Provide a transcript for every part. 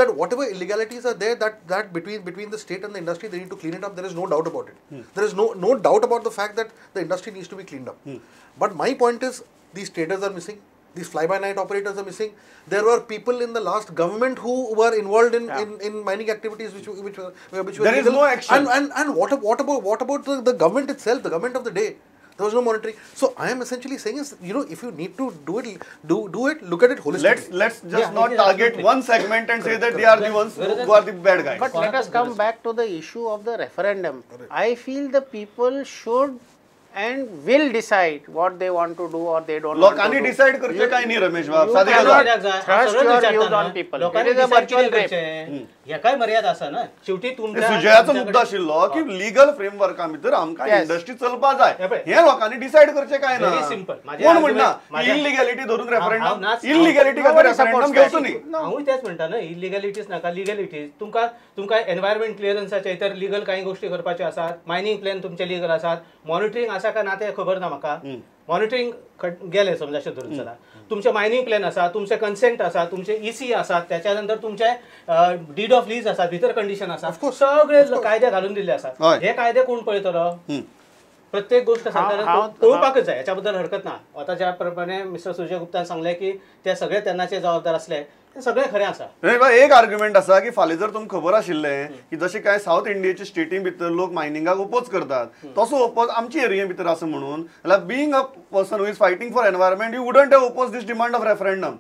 that whatever illegalities are there, that between the state and the industry, they need to clean it up. There is no doubt about it. There is no doubt about the fact that the industry needs to be cleaned up. But my point is, these traders are missing. These fly-by-night operators are missing. There were people in the last government who were involved in mining activities which were there is no action. And what about the government itself, the government of the day? There was no monitoring. So I am essentially saying is, if you need to do it, look at it holistically. Let's just not target one segment and say that they are the ones who are the bad guys. But let us come back to the issue of the referendum. I feel the people should and will decide what they want to do or they don't want to do. लोकांनी decide करचे काय नाही रमेश बाब. You cannot trust your views on people. It is a virtual rape. या काय मर्यादा आसा ना शेवटी तुमच्या सुजयाचो मुद्दो आशिल्लो की लीगल फ्रेमवर्का भितर आमकां इंडस्ट्री चलपा जाय हे लोकांनी डिसाइड करचे काय ना. Very simple. कोण म्हणना इल्लीगॅलिटी धरून रेफरंडम इल्लीगॅलिटी खातीर रेफरंडम घेवचो न्ही. हांवूय तेच म्हणटा ना इल्लीगॅलिटीज नाका लीगॅलिटीज. तुमकां एनवायरमेंट क्लिअरन्साचे इतर लीगल काही गोष्टी करपाच्यो आसात. मायनिंग प्लॅन तुमचे लीगल आसात. मॉनिटरिंग आसा का ना ते खबर ना म्हाका. मॉनिटरिंग गेले समजा अशें धरून चला. तुमचे मायनिंग प्लॅन आसा, तुमचे कन्सेंट आसा, तुमचे EC आसात, त्याच्या नंतर तुमचे डीड ऑफ लीज आसा, भितर कंडिशन आसा, सगळे कायदे घालून दिल्ले आसात. हे कायदे कोण पळयतलो? प्रत्येक गोष्ट सरकारान पळोवपाकच जाय. याच्या हरकत ना. आता ज्या प्रमाणे मिस्टर सुजय गुप्तान सांगले की ते सगळे तेन्नाचे जबाबदार असले ते सगळे खरें आसा. एक आर्ग्युमेंट आसा की फाल्यां जर तुमकां खबर आशिल्लें की जशें काय साऊथ इंडियाच्या स्टेटी भितर लोक मायनिंगाक ओपोज करतात तसो ओपोज आमची एरिये भितर आसा म्हणून जाल्यार being a person who is fighting for environment you wouldn't have oppose this demand of referendum.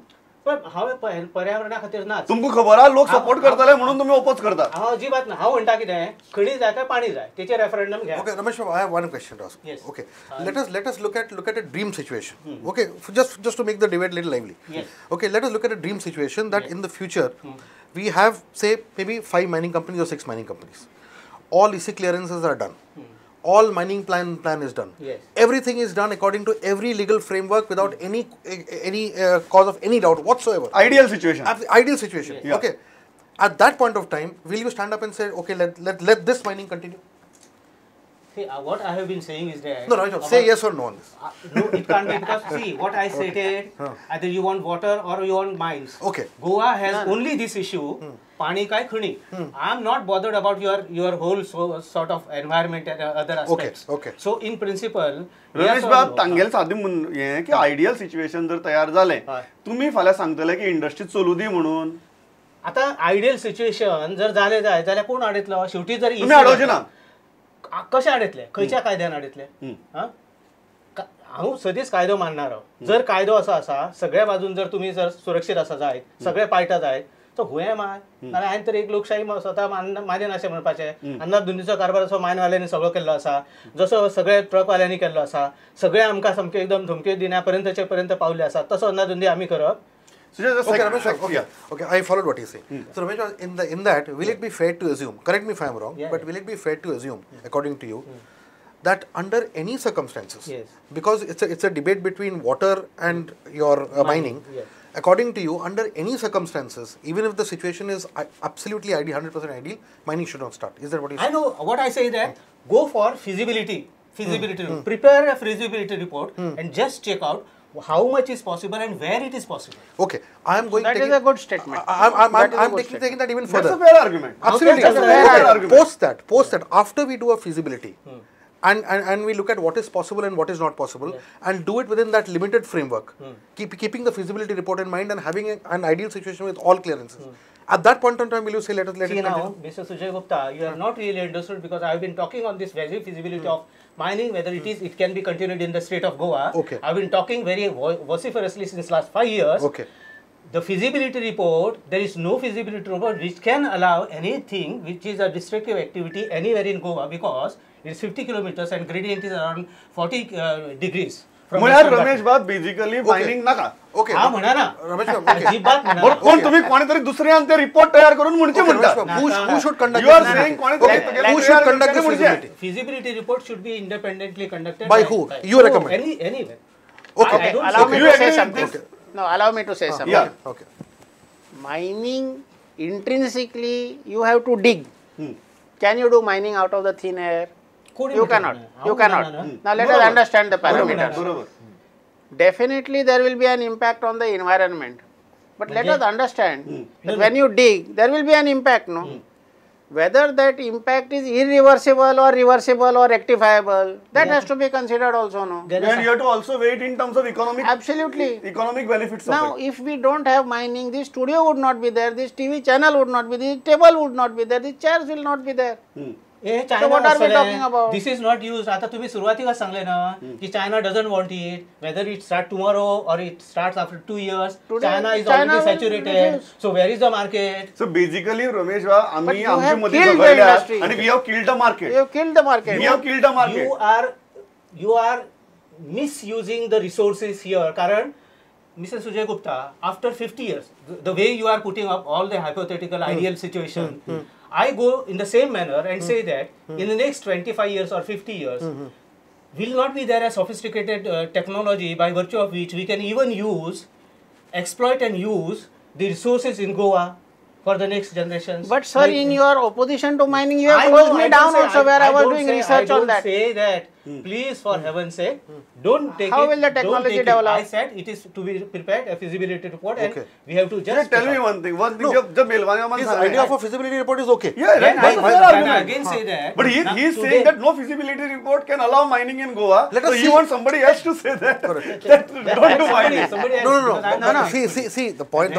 पण हांव पर्यावरणा खातीर ना. तुमकां खबर आहा लोक सपोर्ट करतले म्हणून तुम्ही ओपोज करता. हांव अजिबात ना. हांव म्हणटा कितें खणी जाय काय पाणी जाय तेचे रेफरंडम घ्या. Okay, Ramesh, I have one question to ask. Yes. Okay, let us look at a dream situation. Okay, just to make the debate little lively. Yes. Okay, let us look at a dream situation that in the future we have, say, maybe 5 mining companies or 6 mining companies. All EC clearances are done. All mining plan is done. Yes. Everything is done according to every legal framework without any cause of any doubt whatsoever. Ideal situation. Ideal situation. Yeah. Okay. At that point of time, will you stand up and say, okay, let this mining continue? See, what I have been saying is that... No, say yes or no on this. No, it can't be because, see, what I stated, either you want water or you want mines. Okay. Goa has only this issue, pani kai khuni. I'm not bothered about your whole sort of environment and other aspects. Okay. So, in principle... Ramesh बाब तांगेल सादी हे की ideal situation जर तयार जालें तुम्ही फाल्यां सांगतले की इंडस्ट्री चलू दी म्हणून. आता आयडियल सिच्युएशन जर जालें जाय जाल्यार कोण आडयतलो? शेवटी जर तुम्ही अडोवचे ना. कशें आडयतले? खंयच्या कायद्यान आडयतले? हांव सदींच कायदो मानणारो. जर कायदो असो आसा सगळ्या बाजून जर तुम्ही जर सुरक्षीत आसा जायत सगळे पाळटा जायत तो हुंय माय नाल्यार हांवें तर एक लोकशाही स्वता मानेन अशें म्हणपाचें. अन्नाधुंदीचो कारभार असो मायनवाल्यांनी सगळो केल्लो आसा, जसो सगळे ट्रकवाल्यांनी केल्लो आसा, सगळे आमकां सामके एकदम धमकी दिण्या पर्यंत पावले आसा, तसो अन्नाधुंदी आमी करप. Okay, Ramesh, okay, I followed what you say. So Ramesh, in that, will it be fair to assume, correct me if I am wrong, but will it be fair to assume, according to you, that under any circumstances, because it's a debate between water and your mining, according to you, under any circumstances, even if the situation is absolutely ideal, 100% ideal, mining should not start. Is that what you say? I know what I say that go for feasibility report. Prepare a feasibility report and just check out how much is possible and where it is possible. Okay, I am going. That is a good statement. I'm taking that even further. That's a fair argument. Absolutely. That's a fair argument. Post that. After we do a feasibility, and we look at what is possible and what is not possible, and do it within that limited framework, keeping the feasibility report in mind and having an ideal situation with all clearances. At that point in time, will you say let it continue? Now, Mr. Sujay Gupta, you have not really understood because I have been talking on this very feasibility of mining, whether it can be continued in the state of Goa. Okay. I have been talking very vociferously since last 5 years. Okay. The feasibility report, there is no feasibility report which can allow anything which is a destructive activity anywhere in Goa because it is 50 kilometers and gradient is around 40 degrees. म्हळ्यार रमेश बाब basically mining नाका. Okay. हा म्हणा ना. Ramesh, अजिबात म्हणा. बरं कोण तुम्ही कोणी तरी दुसऱ्यान ते रिपोर्ट तयार करून म्हणचे म्हणता. Who should conduct? You are saying कोणी तरी who should conduct the feasibility? Feasibility report should be independently conducted. By who? You recommend? Anywhere. Okay. Allow me You to agree say with something. this? No, allow me to say something. Yeah. Okay. Mining, intrinsically, you have to dig. Can you do mining out of the thin air? You cannot. You cannot. Now let us understand the parameters. Definitely there will be an impact on the environment. But let us understand that when you dig, there will be an impact, no? Whether that impact is irreversible or reversible or rectifiable, that has to be considered also, no? And you have to also wait in terms of economic benefits Now, of it. if we don't have mining, this studio would not be there, this TV channel would not be there, this table would not be there, these chairs will not be there. So what are we talking about? This is not used. आता तुम्ही सुरुवातीला सांगले ना की China doesn't want it, whether it starts tomorrow or it starts after 2 years. China is already saturated. So where is the market? So basically, Ramesh, आम्ही you have आमच्या मध्ये killed the बघितलं industry. आणि we have killed the market. You have killed the market. We have killed the market. You are misusing the resources here. कारण Mr. Sujay Gupta, after 50 years, the way you are putting up all the hypothetical ideal situation, I go in the same manner and say that in the next 25 years or 50 years, will not be there a sophisticated technology by virtue of which we can even exploit and use the resources in Goa for the next generations. But sir, in your opposition to mining, you have closed me down also where I was doing research on that. I don't say that. Please, for heaven's sake, don't take it. How will the technology develop? I said it is to be prepared, a feasibility report, and we have to just tell me one thing. His idea of a feasibility report is okay. Yeah, Then I again say that. But he is saying that no feasibility report can allow mining in Goa. So you want somebody else to say that. Don't do mining. No. See, the point.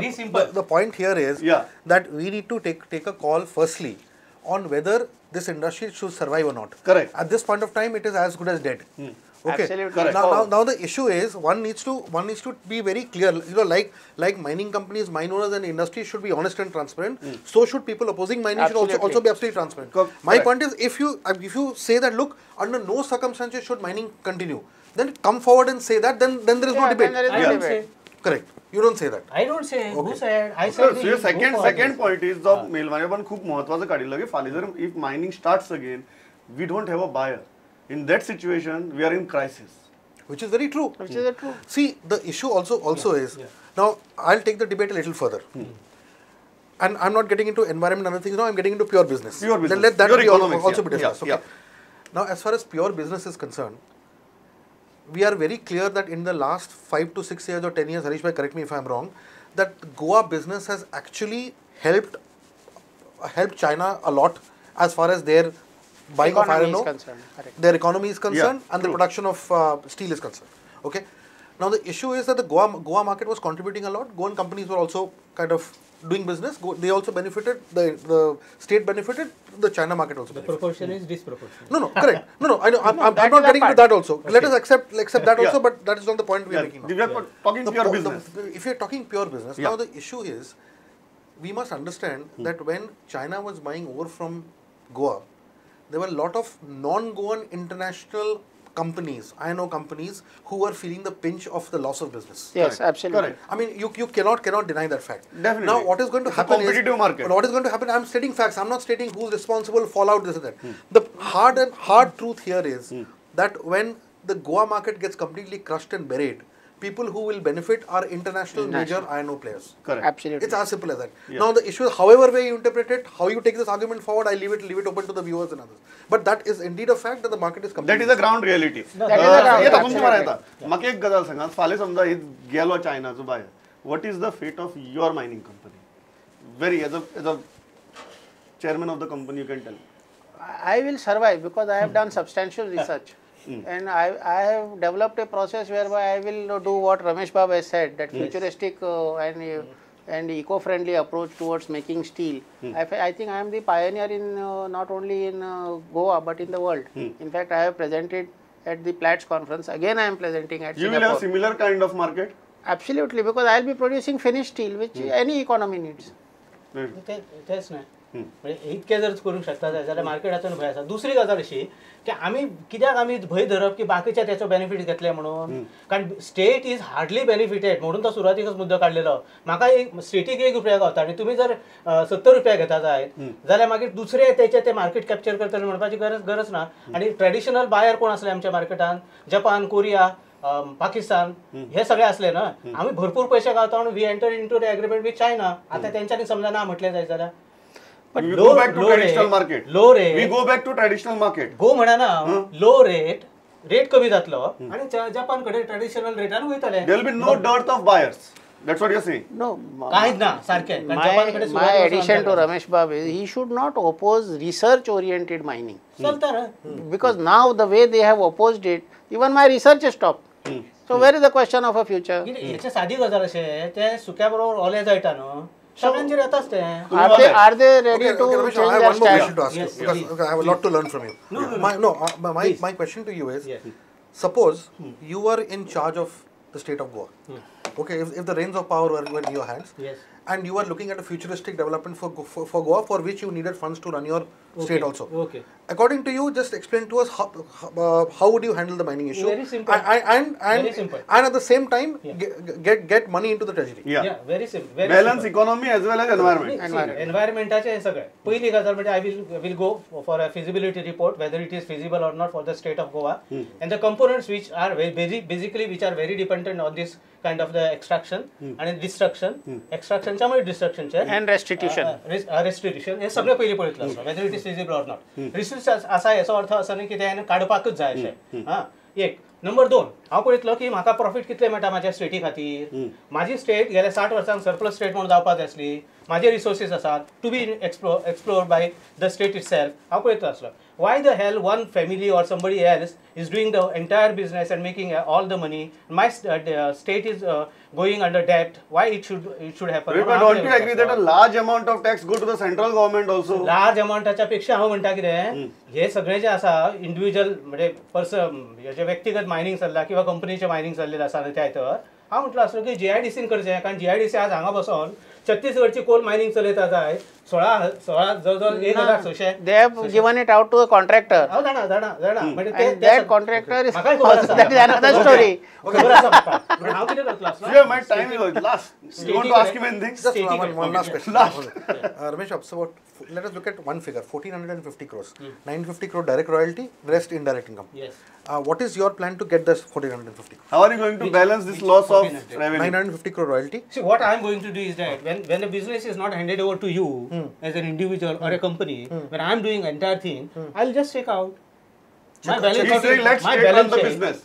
The point here is that we need to take a call firstly on whether this industry should survive or not. Correct. At this point of time, it is as good as dead. Okay. Absolutely. Now the issue is one needs to be very clear. You know, like mining companies, mine owners, and industry should be honest and transparent. So should people opposing mining should also be absolutely transparent. My point is, if you say that, look, under no circumstances should mining continue, then come forward and say that. Then there is no debate. Then there is no debate. Correct. You don't say that. I don't say. Who said? I So said. your second point is the मेलवाने पण खूप महत्त्वाचं काढलं की फाली जर if mining starts again, we don't have a buyer. In that situation, we are in crisis. Which is very true. Which is true. See, the issue also is, now I'll take the debate a little further. And I'm not getting into environment and other things now, I'm getting into pure business. Pure business. Let that Pure be economics, also be discussed. yeah. Okay. Now, as far as pure business is concerned, we are very clear that in the last 5 to 6 years or 10 years, Harish bhai, correct me if I'm wrong, that Goa business has actually helped China a lot as far as their buying of iron ore, their economy is concerned, and the production of steel is concerned. Okay. Now the issue is that the Goa market was contributing a lot. Goan companies were also kind of doing business. They also benefited. The state benefited. The China market also benefited. The proportion is disproportionate. No, correct. No. I know. I'm not getting into that also. Okay. Let us accept that also. But that is not the point we are making. We are talking pure business. If you are talking pure business, now the issue is, we must understand that when China was buying ore from Goa, there were a lot of non-Goan international companies, iron ore companies, who were feeling the pinch of the loss of business. Yes, absolutely. Correct. I mean, you cannot deny that fact. Definitely. Now, what is going to happen is, competitive market. What is going to happen? I'm stating facts. I'm not stating who's responsible, fallout, this and that. The hard truth here is that when the Goa market gets completely crushed and buried, people who will benefit are international major iron ore players. Correct. Absolutely. It's as simple as that. Yeah. Now the issue is, however way you interpret it, how you take this argument forward, I leave it open to the viewers and others. But that is indeed a fact that the market is completely. That is a ground reality. That is a ground reality. म्हाका एक गजाल सांगात फाल्यां समजा गेलो चायनाचो buyer, what is the fate of your mining company? Very as a chairman of the company, you can tell. I will survive because I have done substantial research. And I have developed a process whereby I will do what Ramesh Babu has said, that futuristic and eco-friendly approach towards making steel. I think I am the pioneer in not only in Goa but in the world. In fact, I have presented at the Platts conference. Again, I am presenting at Singapore. You will have similar kind of market? Absolutely, because I will be producing finished steel, which any economy needs. तेच नाही म्हणजे इतके जर करूंक शकता जाल्यार मार्केटाचो भंय आसा. दुसरी गजाल अशी की आमी कित्याक आमी भंय धरप की बाकीचे त्याचो बेनिफीट घेतले म्हणून, कारण स्टेट इज हार्डली बेनिफिटेड म्हणून तो सुरवातीकच मुद्दो काडलेलो. म्हाका एक स्टेटीक ₹1 गावता आणि तुम्ही जर ₹70 घेता जायत जाल्यार मागीर दुसरे ते मार्केट कॅप्चर करतले म्हणपाची गरज ना. आणि ट्रेडिशनल बायर कोण असले आमच्या मार्केटान, जपान, कोरिया, पाकिस्तान हे सगळे असले ना. आम्ही भरपूर पैसे गावता म्हणून we enter into the agreement with China. आता त्यांच्यानी समजा ना म्हटले जाय जाल्यार But we go back to traditional market. Low rate. We go back to traditional market. Go म्हणा ना, low rate कमी जातलो आणि जपान कडे traditional रेटान वयतले. There will be no dearth of buyers. That's what you're saying. No, काहीच ना सारखे my addition to Ramesh Babu is he should not oppose research oriented mining. चलतं रे. Because now the way they have opposed it, even my research is stopped. So where is the question of a future? याची साधी गजाल अशे ते सुक्या बरोबर ओले जळटा न्हू सगळ्यांचेर येताच ते. Are they ready Okay, to Ramesh, change I have their one more question stand? to ask Yes, you because I have a lot to learn from you. My question to you is, Yes. suppose you are in charge of the state of Goa. Okay, if the reins of power were in your hands, Yes. and you are looking at a futuristic development for Goa, for which you needed funds to run your state also. Okay. According to you, just explain to us how would you handle the mining issue? Very simple. And Very simple. And at the same time, Yeah. get money into the treasury. Yeah. Very simple. Very Balance simple. economy as well as environment. एनवायरमेंटाचे हे सगळे पहिली गजाल म्हणजे I will go for a feasibility report whether it is feasible or not for the state of Goa and the components which are very dependent on this kind of the extraction and destruction extraction च्यामुळे destruction चे And restitution. restitution हे सगळे पहिले पळयतलो असतो whether it is feasible or not. restitution असा याचा अर्थ असा नाही की ते काडपाकच जाय अशें. हां एक नंबर 2 हांव पळयतलो की म्हाका प्रॉफिट कितले मेळटा माझ्या स्टेटी खातीर. माझी स्टेट गेल्या 60 वर्सांक सरप्लस स्टेट म्हणून जावपाक जाय आसली. माझे रिसोर्सीस आसात to be explored by the state itself. हांव पळयतलो आसलो why the hell one family or somebody else is doing the entire business and making all the money. My state is going under debt. Why it should happen? But don't you agree that a large amount of tax go to the central government also? Large अमाउंटाच्या पेक्षा हांव म्हणटा कितें हे सगळे जे आसा individual म्हणजे हेजे व्यक्तिगत मायनिंग चल्ला किंवा कंपनीचे मायनिंग चल्लेले आसा त्या तर हांव म्हटलो आसलो की जीआयडीसीन करचें कारण जीआयडीसी आज हांगा बसून छत्तीसगडची कोल मायनिंग चलयता जाय 16 जवळ 1600. They have given it out to a contractor. हांव जाणा म्हणजे And that contractor is म्हाकाय खबर आसा. that is another story. खबर आसा म्हाका. पण हांव कितें करतलो आसलो Yeah, my time is last. You want to ask him anything? Just one last question. Ramesh, so let us look at one figure: 1,450 crores, 950 crore direct royalty, rest indirect income. Yes. What is your plan to get this 1,450 crore? How are you going to balance this loss of revenue? 950 crore royalty. See, what I am going to do is that when the business is not handed over to you as an individual or a company, when I am doing entire thing, I'll just take out. My balance He's saying let's my take on balance the sheet. business.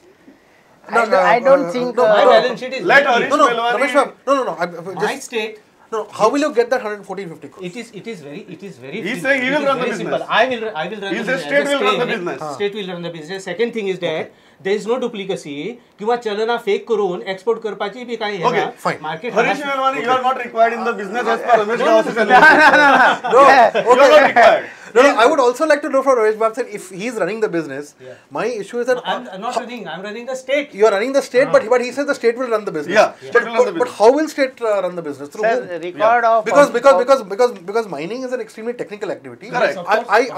I don't think. My balance sheet is Let very Harish clear. No, Pelwani- Ramesh, no. My state. No, how will you get that 150 crores? It is very. He's saying he will run the very business. simple. I will run He the says business. state As a will run the state, business. State will run the business. Second thing is that there is no duplicacy. किंवा चलना fake करून export करपाची B काही Okay, fine. Market Harish Pelwani, you are not required in the business as per Ramesh Gawas's No, You are not required. No, I would also like to know from Ramesh Babu if he's running the business. My issue is that I'm not running. I'm running the state. you are running the state, but he says the state will run the business. Yeah, state will run the But business. how will state run the business? Through Sir, whom? record of Because mining is an extremely technical activity. Correct.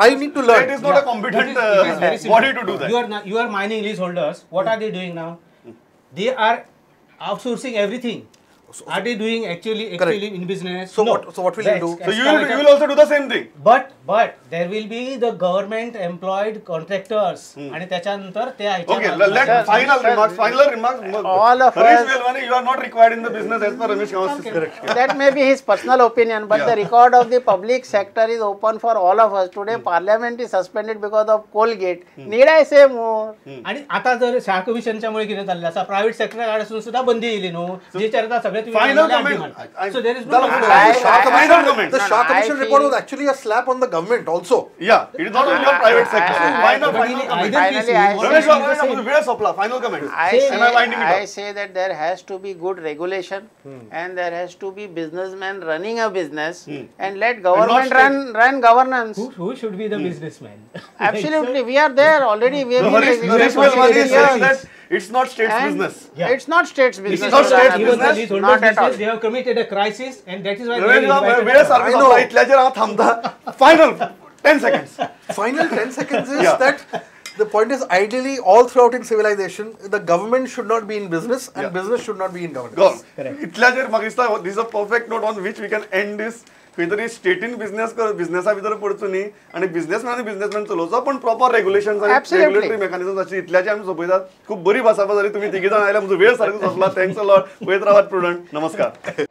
I need to learn. State is not a competent It is very simple. body to do that. You are mining leaseholders. What are they doing now? They are outsourcing everything. Are they doing actually in business? So No. what will you do? So you will also do the same thing. But there will be the government employed contractors आणि त्याच्यानंतर ते Okay, let final remarks. All of Harish us- Pelwani, you are not required in the business as per Ramesh Gawas's correct. That may be his personal opinion, but the record of the public sector is open for all of us. Today, Parliament is suspended because of Colgate. Need I say more? आणि आता जर शाह कमिशनच्यामुळे किती चाललं असा private sector सुद्धा बंदी येयली न्हू जे चर्चा सगळे Final comment. So there is no Final comment. The Shah Commission I report feel- was actually a slap on the government also. Yeah, it is not only on private sector. Final comment. Finally, Ramesh Gawas's very supply. Final comment. Am I winding it I up? say that there has to be good regulation and there has to be businessmen running a business and let government run governance. who should be the businessman? Absolutely, we are there already. We have Harish been Pelwani is saying years. that it's not state's And business. Yeah. It's not state's business. not to state's run a Even the business? leaseholders Not at all. business, they have committed a crisis and that is why they Ramesh are Baba, invited. वेळ सारखं I know. संपला. इथल्याचेर हांव थांबता. Final 10 seconds. Final 10 seconds is Yeah. that the point is ideally all throughout in civilization, the government should not be in business and business should not be in governance. Go. इथल्याचेर म्हाका दिसता this is a perfect note on which we can end this. खंय तरी स्टेटीन business कर बिझनेसा भितर पडचो न्ही आनी businessman चलोवचो पण proper regulations आनी Absolutely. रेग्युलेटरी मेकॅनिझम्स अशी इतल्याची आमी सोपयतात खूब बरी भासाभास जाली तुमी तिगी जाण आयल्या म्हजो वेळ सारको सोंपला थँक्स अ लॉट पळयत रावात प्रुडंट नमस्कार